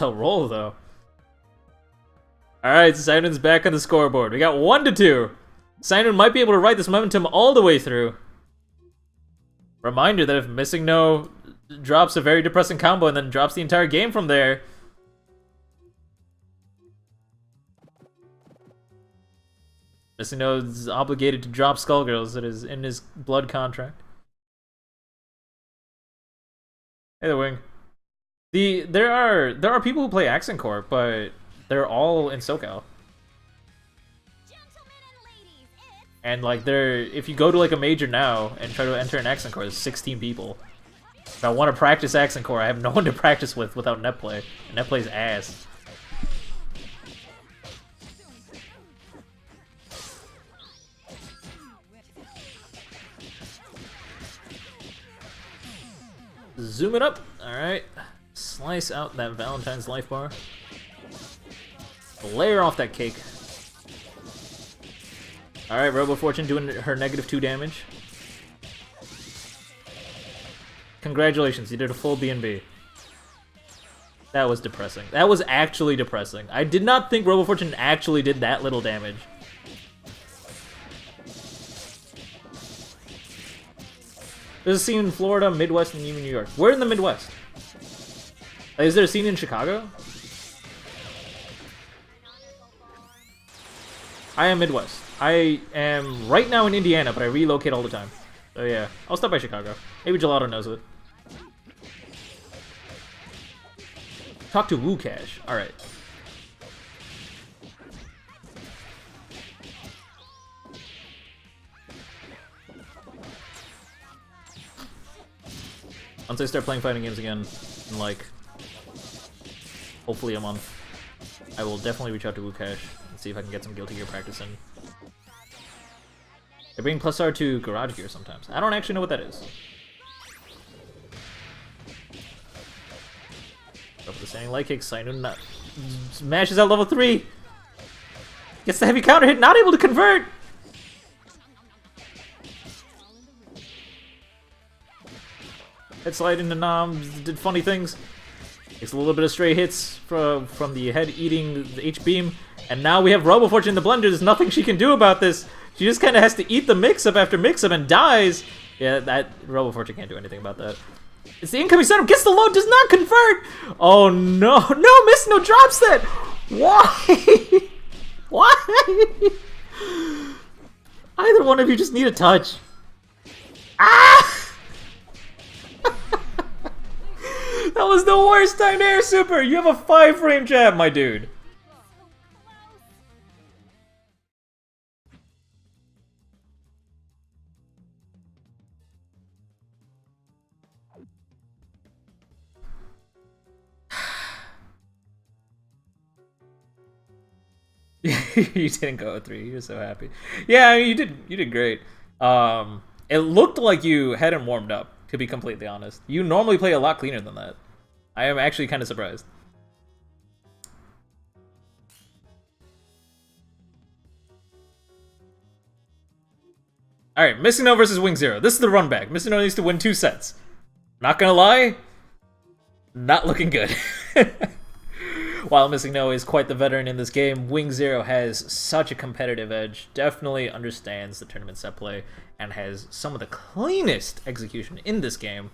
they'll roll, though. Alright, Sinun's back on the scoreboard. We got 1-2. Sinun might be able to ride this momentum all the way through. Reminder that if Missing No drops a very depressing combo and then drops the entire game from there... Missing No is obligated to drop Skullgirls. It is in his blood contract. Hey there, Wing. There are people who play Accent Corp, but they're all in SoCal. And like if you go to like a major now and try to enter an Accent Corp, there's 16 people. If I want to practice Accent Corp, I have no one to practice with without net play. And net play's ass. Zoom it up. Alright. Slice out that Valentine's life bar. Layer off that cake. Alright, Robo Fortune doing her -2 damage. Congratulations, you did a full B&B. That was depressing. That was actually depressing. I did not think Robo Fortune actually did that little damage. There's a scene in Florida, Midwest, and even New York. Where in the Midwest? Is there a scene in Chicago? I am Midwest. I am right now in Indiana, but I relocate all the time. So yeah, I'll stop by Chicago. Maybe Gelato knows it. Talk to Woo Cash. Alright. Once I start playing fighting games again, in like, hopefully a month, I will definitely reach out to Wukash and see if I can get some Guilty Gear practice in. They bring +R to Garage Gear sometimes. I don't actually know what that is. Up the standing light kick, Sinun not smashes out level 3! Gets the heavy counter hit, not able to convert! Head slide into Noms, did funny things. Takes a little bit of stray hits from the head eating the H-beam. And now we have Robo Fortune in the blender. There's nothing she can do about this. She just kind of has to eat the mix-up after mix-up and dies. Yeah, that Robo Fortune can't do anything about that. It's the incoming setup. Gets the load, does not convert. Oh no, no, Miss No drops that. Why? Why? Either one of you just need a touch. Ah! That was the worst time to air super! You have a 5-frame jab, my dude! You didn't go 3, you're so happy. Yeah, I mean, you did great. It looked like you hadn't warmed up, to be completely honest. You normally play a lot cleaner than that. I am actually kind of surprised. Alright, Missing No versus Wing Zero. This is the run back. Missing No needs to win 2 sets. Not gonna lie, not looking good. While Missing No is quite the veteran in this game, Wing Zero has such a competitive edge, definitely understands the tournament set play, and has some of the cleanest execution in this game.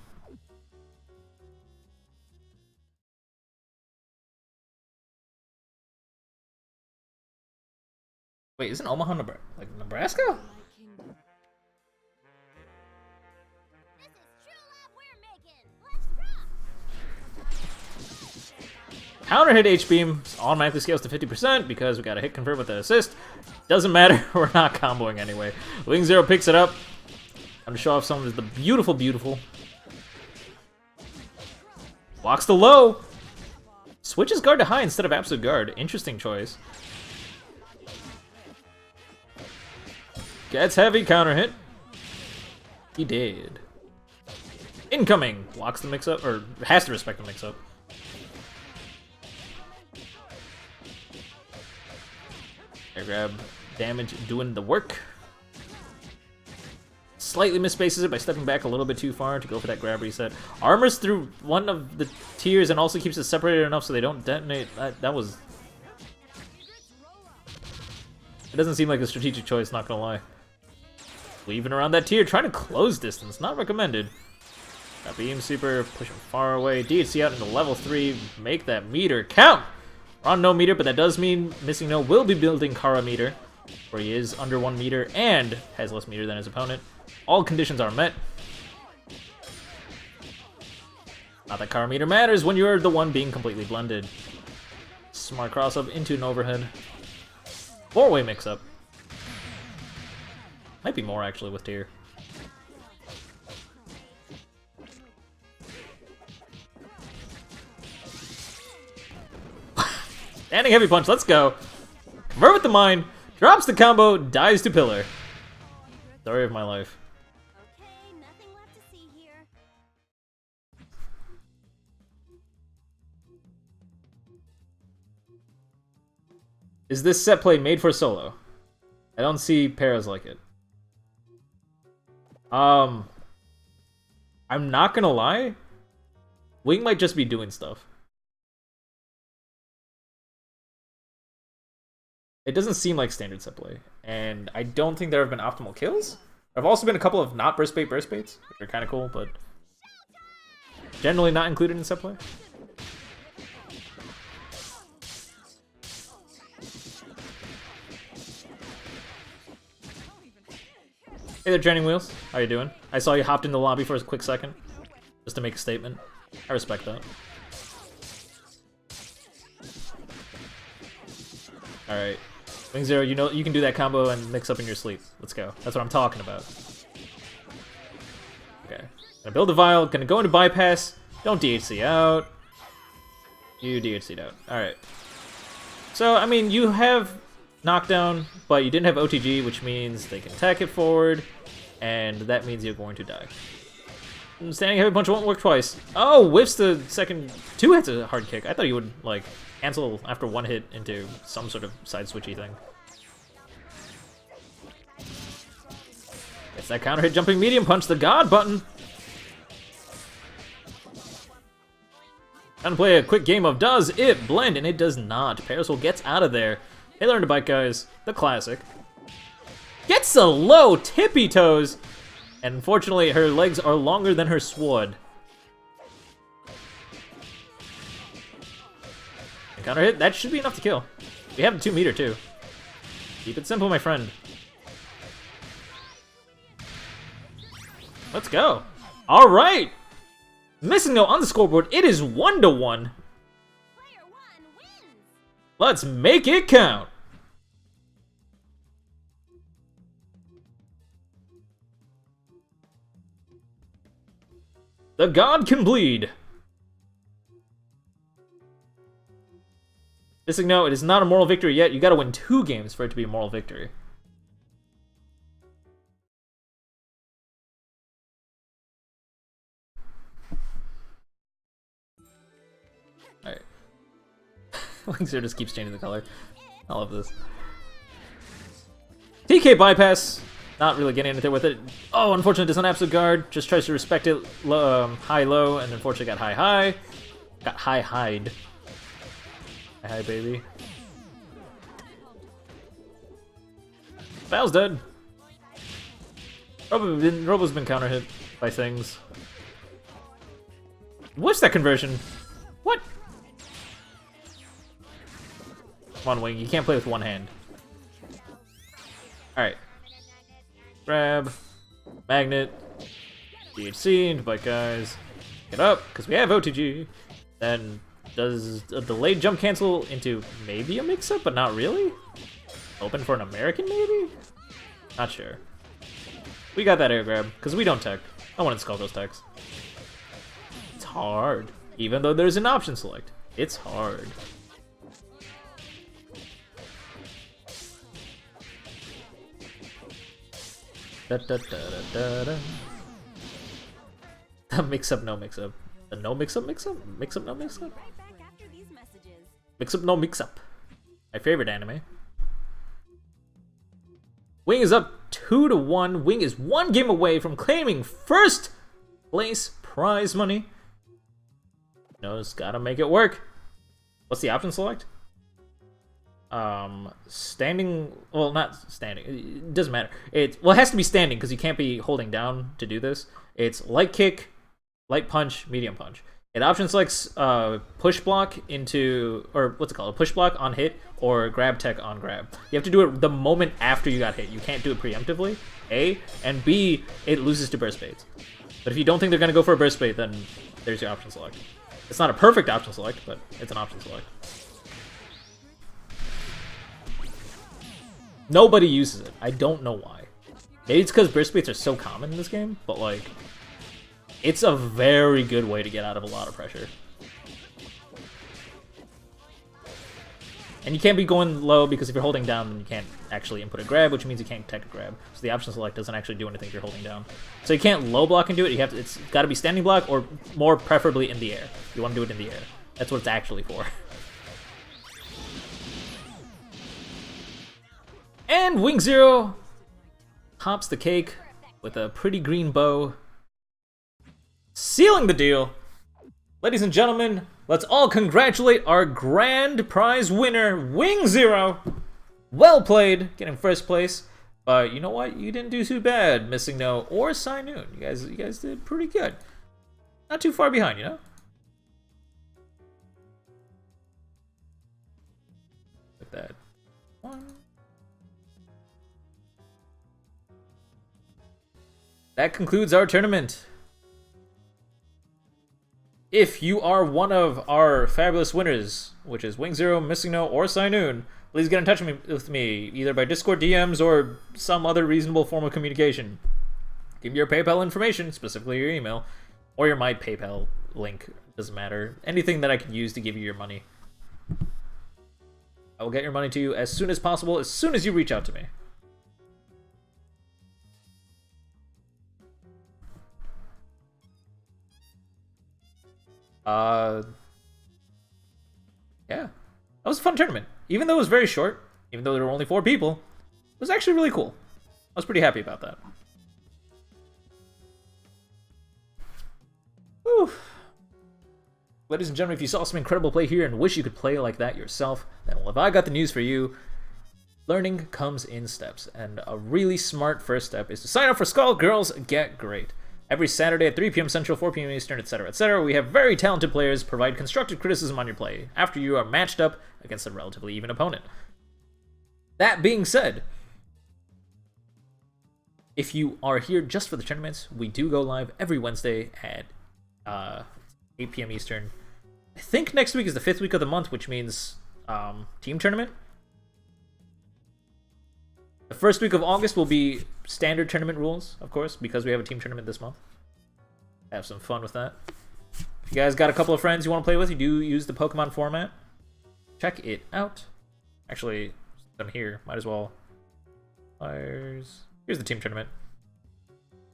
Wait, isn't Omaha, Nebraska? Counter hit H-beam automatically scales to 50% because we got a hit convert with the assist. Doesn't matter, we're not comboing anyway. Wing Zero picks it up. I'm gonna show off some of the beautiful, beautiful. Walks the low. Switches guard to high instead of absolute guard. Interesting choice. Gets heavy counter hit. He did. Incoming. Blocks the mix-up, or has to respect the mix-up. Air grab damage doing the work. Slightly misspaces it by stepping back a little bit too far to go for that grab reset. Armors through one of the tiers and also keeps it separated enough so they don't detonate. That was... It doesn't seem like a strategic choice, not gonna lie. Weaving around that tier, trying to close distance, not recommended. That beam super, push him far away. DHC out into level 3, make that meter count! We're on no meter, but that does mean Missing No will be building Kara meter, where he is under 1 meter and has less meter than his opponent. All conditions are met. Not that Kara meter matters when you're the one being completely blended. Smart cross up into an overhead. 4-way mix up. Might be more actually with tier. Standing heavy punch, let's go. Convert with the mind, drops the combo, dies to pillar. Story of my life. Okay, nothing left to see here. Is this set play made for solo? I don't see pairs like it. I'm not gonna lie. Wing might just be doing stuff. It doesn't seem like standard set play, and I don't think there have been optimal kills. There have also been a couple of not burst baits, which are kind of cool, but generally not included in set play. Hey there, Training Wheels. How you doing? I saw you hopped in the lobby for a quick second, just to make a statement. I respect that. Alright. Wing Zero, you know you can do that combo and mix up in your sleep. Let's go. That's what I'm talking about. Okay. Gonna build a vial, gonna go into bypass. Don't DHC out. You DHC'd out. Alright. So, I mean, you have knockdown, but you didn't have OTG, which means they can attack it forward, and that means you're going to die. Standing heavy punch won't work twice. Oh, whiffs the second. 2 hits a hard kick. I thought you would, like, cancel after 1 hit into some sort of side switchy thing. It's that counter hit jumping medium punch, the God button. Time to play a quick game of does it blend, and it does not. Parasol gets out of there. They learn to bite, guys. The classic. Gets a low tippy toes. And unfortunately, her legs are longer than her sword. And counter hit, that should be enough to kill. We have a 2 meter too. Keep it simple, my friend. Let's go. All right. Missing No on the scoreboard. It is 1-1. Player 1 wins. Let's make it count. The God can bleed. Missing No, it is not a moral victory yet. You gotta win 2 games for it to be a moral victory. Alright. Wing Zero just keeps changing the color. I love this. TK bypass. Not really getting anything with it. Oh, unfortunately, doesn't absolute guard. Just tries to respect it high-low, and unfortunately got high-high. Got high-hide. High-high, baby. Val's dead. Robo's been counter-hit by things. What's that conversion? What? Come on, Wing. You can't play with one hand. Alright. Grab. Magnet. DHC into bite, guys. Get up, because we have OTG. Then, does a delayed jump cancel into maybe a mix-up, but not really? Open for an American, maybe? Not sure. We got that air grab, because we don't tech. I want to skull those techs. It's hard. Even though there's an option select. It's hard. Da, da, da, da, da. The mix-up, no mix-up. The no mix-up, mix-up? Mix-up, no mix-up? Right back after these messages. Mix-up, no mix-up. My favorite anime. Wing is up 2-1. Wing is 1 game away from claiming first place prize money. It's gotta make it work. What's the option select? Standing. Well, not standing. It doesn't matter. It has to be standing because you can't be holding down to do this. It's light kick, light punch, medium punch. It option selects push block into, or what's it called? A push block on hit or grab tech on grab. You have to do it the moment after you got hit. You can't do it preemptively. A, and B, it loses to burst baits. But if you don't think they're gonna go for a burst bait, then there's your option select. It's not a perfect option select, but it's an option select. Nobody uses it. I don't know why. Maybe it's because burst baits are so common in this game, but like, it's a very good way to get out of a lot of pressure. And you can't be going low because if you're holding down, then you can't actually input a grab, which means you can't tech a grab. So the option select doesn't actually do anything if you're holding down. So you can't low block and do it. It's got to be standing block or more preferably in the air. You want to do it in the air. That's what it's actually for. And Wing Zero tops the cake with a pretty green bow, sealing the deal. Ladies and gentlemen, let's all congratulate our grand prize winner, Wing Zero. Well played, getting first place. But you know what? You didn't do too bad, Missing No or Sai Noon. You guys did pretty good. Not too far behind, you know? Like that. One. That concludes our tournament. If you are one of our fabulous winners, which is Wing Zero, Missing No, or Sai Noon, please get in touch with me, either by Discord DMs or some other reasonable form of communication. Give me your PayPal information, specifically your email, or your My PayPal link, doesn't matter. Anything that I can use to give you your money. I will get your money to you as soon as possible, as soon as you reach out to me. Yeah, that was a fun tournament. Even though it was very short, even though there were only 4 people, it was actually really cool. I was pretty happy about that. Whew. Ladies and gentlemen, if you saw some incredible play here and wish you could play like that yourself, then well, if I got the news for you, learning comes in steps, and a really smart first step is to sign up for Skullgirls Get Great. Every Saturday at 3 p.m. Central, 4 p.m. Eastern, etc., etc., we have very talented players provide constructive criticism on your play after you are matched up against a relatively even opponent. That being said, if you are here just for the tournaments, we do go live every Wednesday at 8 p.m. Eastern. I think next week is the 5th week of the month, which means team tournament. The first week of August will be standard tournament rules, of course, because we have a team tournament this month. Have some fun with that. If you guys got a couple of friends you want to play with, you do use the Pokemon format. Check it out. Actually, I'm here. Might as well. Here's the team tournament.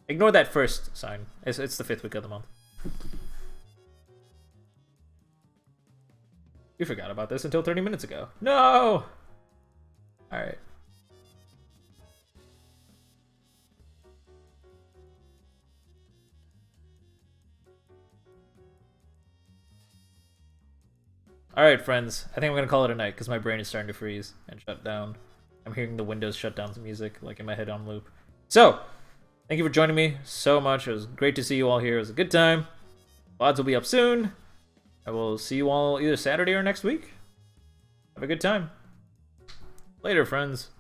Ignore that first sign. It's the 5th week of the month. You forgot about this until 30 minutes ago. No! Alright. Alright, friends. I think I'm going to call it a night because my brain is starting to freeze and shut down. I'm hearing the Windows shut down to music, like in my head on loop. So, thank you for joining me so much. It was great to see you all here. It was a good time. VODs will be up soon. I will see you all either Saturday or next week. Have a good time. Later, friends.